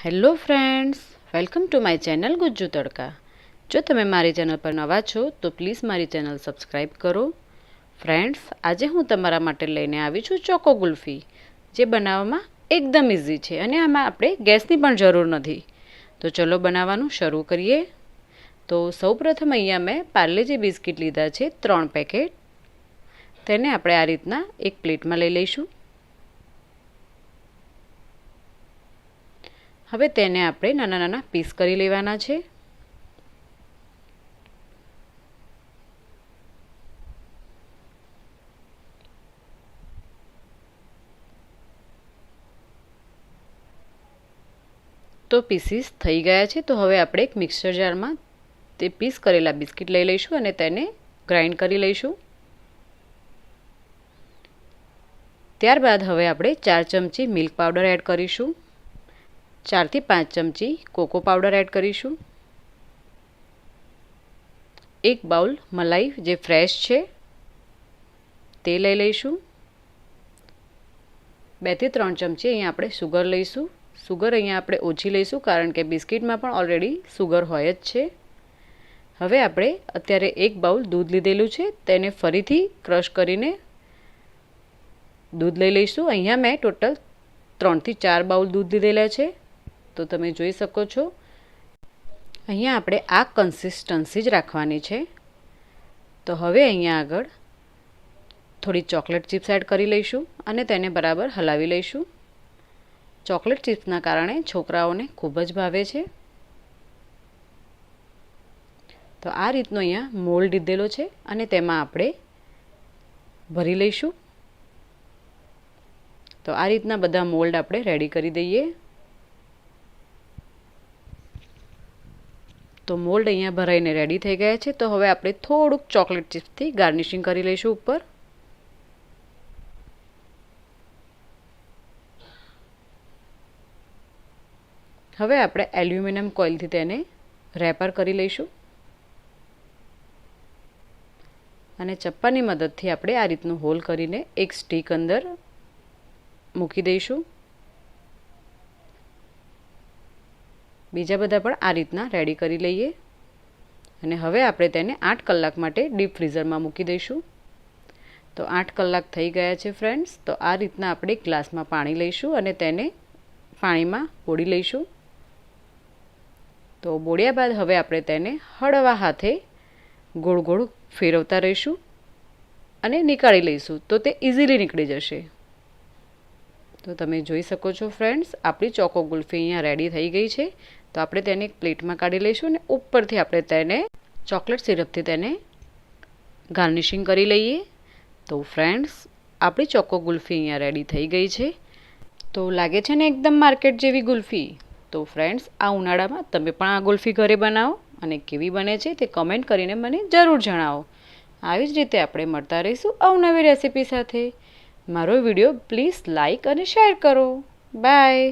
Hello friends, welcome to my channel Gujju તડકા। જો તમે મારી ચેનલ પર નવા છો તો પ્લીઝ મારી ચેનલ સબસ્ક્રાઈબ કરો। ફ્રેન્ડ્સ, આજે હું તમારા માટે લઈને આવી છું ચોકો ગુલ્ફી, જે બનાવવામાં એકદમ ઇઝી છે અને આમાં આપણે ગેસની પણ જરૂર નથી। તો ચલો બનાવવાનું શરૂ કરીએ। તો સૌપ્રથમ અહીંયા મેં પાર્લેજી બિસ્કિટ લીધા છે 3 પેકેટ। તેને આપણે આ રીતના એક પ્લેટમાં લઈ લઈશું। હવે તેને આપણે નાના નાના પીસ કરી લેવાના છે। તો પીસીસ થઈ ગયા છે। તો હવે આપણે એક મિક્સર જારમાં તે પીસ કરેલા બિસ્કિટ લઈ લઈશું અને તેને ગ્રાઇન્ડ કરી લઈશું। ત્યારબાદ હવે આપણે 4 ચમચી મિલ્ક પાવડર એડ કરીશું। 4 થી 5 ચમચી કોકો પાવડર એડ કરીશું। 1 બાઉલ મલાઈ જે ફ્રેશ છે તે લઈ લઈશું। 2 થી 3 ચમચી અહીંયા આપણે સુગર લઈશું। સુગર અહીંયા આપણે ઓછી લઈશું કારણ કે બિસ્કિટમાં પણ ઓલરેડી સુગર હોય જ છે। હવે આપણે અત્યારે 1 બાઉલ દૂધ લીધેલું છે, તેને ફરીથી ક્રશ કરીને દૂધ લઈ લઈશું। અહીંયા મેં ટોટલ 3 થી 4 બાઉલ દૂધ લીધેલા છે। તો તમે જોઈ શકો છો અહીંયા આપણે આ કન્સિસ્ટન્સી જ રાખવાની છે। તો હવે અહીંયા આગળ થોડી ચોકલેટ ચિપ્સ એડ કરી લઈશું અને તેને બરાબર હલાવી લઈશું। ચોકલેટ ચિપ્સના કારણે છોકરાઓને ખૂબ જ ભાવે છે। તો આ રીતનો અહીંયા મોલ્ડ લીધેલો છે અને તેમાં આપણે ભરી લઈશું। તો આ રીતના બધા મોલ્ડ આપણે રેડી કરી દઈએ। તો મોલ્ડ અહીંયા ભરાઈને રેડી થઈ ગયા છે। તો હવે આપણે થોડુંક ચોકલેટ ચિપ્સથી ગાર્નિશિંગ કરી લઈશું ઉપર। હવે આપણે એલ્યુમિનિયમ કોઇલથી તેને રેપર કરી લઈશું અને ચપ્પાની મદદથી આપણે આ રીતનું હોલ કરીને એક સ્ટીક અંદર મૂકી દઈશું। બીજા બધા પણ આ રીતના રેડી કરી લઈએ અને હવે આપણે તેને 8 કલાક માટે ડીપ ફ્રીઝરમાં મૂકી દઈશું। તો 8 કલાક થઈ ગયા છે ફ્રેન્ડ્સ। તો આ રીતના આપણે એક ગ્લાસમાં પાણી લઈશું અને તેને પાણીમાં બોળી લઈશું। તો બોળ્યા બાદ હવે આપણે તેને હળવા હાથે ગોળ ગોળ ફેરવતા રહીશું અને નીકાળી લઈશું, તો તે ઇઝીલી નીકળી જશે। તો તમે જોઈ શકો છો ફ્રેન્ડ્સ, આપણી ચોકો ગુલ્ફી અહીંયા રેડી થઈ ગઈ છે। તો આપણે તેને એક પ્લેટમાં કાઢી લઈશું અને ઉપરથી આપણે તેને ચોકલેટ સિરપથી તેને ગાર્નિશિંગ કરી લઈએ। તો ફ્રેન્ડ્સ, આપણી ચોકો ગુલ્ફી અહીંયા રેડી થઈ ગઈ છે। તો લાગે છે ને એકદમ માર્કેટ જેવી ગુલ્ફી। તો ફ્રેન્ડ્સ, આ ઉનાળામાં તમે પણ આ ગુલ્ફી ઘરે બનાવો અને કેવી બને છે તે કમેન્ટ કરીને મને જરૂર જણાવો। આવી જ રીતે આપણે મળતા રહીશું અવનવી રેસીપી સાથે। મારો વિડીયો પ્લીઝ લાઈક અને શેર કરો। બાય।